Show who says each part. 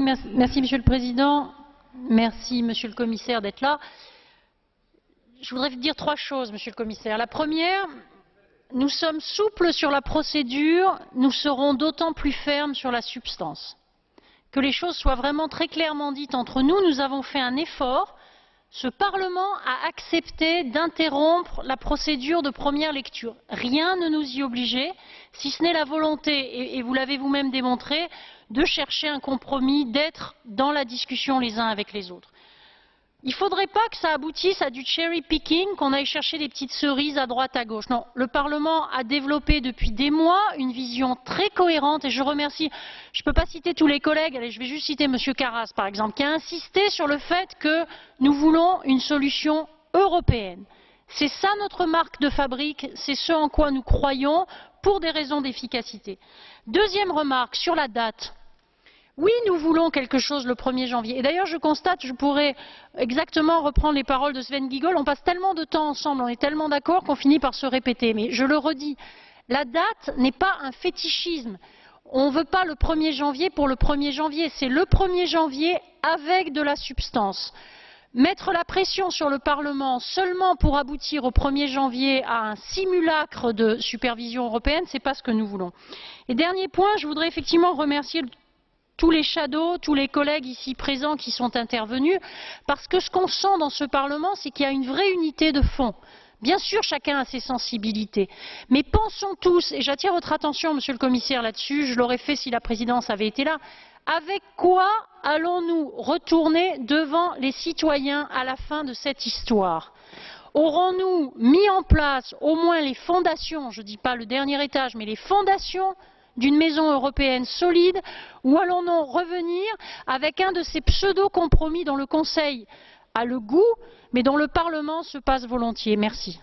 Speaker 1: Merci Monsieur le Président. Merci Monsieur le Commissaire d'être là. Je voudrais dire trois choses, Monsieur le Commissaire. La première, nous sommes souples sur la procédure, nous serons d'autant plus fermes sur la substance. Que les choses soient vraiment très clairement dites entre nous, nous avons fait un effort. Ce Parlement a accepté d'interrompre la procédure de première lecture. Rien ne nous y obligeait, si ce n'est la volonté, et vous l'avez vous-même démontré, de chercher un compromis, d'être dans la discussion les uns avec les autres. Il ne faudrait pas que ça aboutisse à du cherry picking, qu'on aille chercher des petites cerises à droite à gauche. Non, le Parlement a développé depuis des mois une vision très cohérente et je remercie, je ne peux pas citer tous les collègues, allez, je vais juste citer M. Karas par exemple, qui a insisté sur le fait que nous voulons une solution européenne. C'est ça notre marque de fabrique, c'est ce en quoi nous croyons pour des raisons d'efficacité. Deuxième remarque sur la date. Oui, nous voulons quelque chose le 1er janvier. Et d'ailleurs, je constate, je pourrais exactement reprendre les paroles de Sven Giegold, on passe tellement de temps ensemble, on est tellement d'accord qu'on finit par se répéter. Mais je le redis, la date n'est pas un fétichisme. On ne veut pas le 1er janvier pour le 1er janvier, c'est le 1er janvier avec de la substance. Mettre la pression sur le Parlement seulement pour aboutir au 1er janvier à un simulacre de supervision européenne, ce n'est pas ce que nous voulons. Et dernier point, je voudrais effectivement remercier tous les shadows, tous les collègues ici présents qui sont intervenus, parce que ce qu'on sent dans ce Parlement, c'est qu'il y a une vraie unité de fond. Bien sûr, chacun a ses sensibilités, mais pensons tous, et j'attire votre attention, Monsieur le Commissaire, là-dessus, je l'aurais fait si la présidence avait été là, avec quoi allons-nous retourner devant les citoyens à la fin de cette histoire ? Aurons-nous mis en place au moins les fondations, je ne dis pas le dernier étage, mais les fondations d'une maison européenne solide, ou allons-nous revenir avec un de ces pseudo-compromis dont le Conseil a le goût, mais dont le Parlement se passe volontiers? Merci.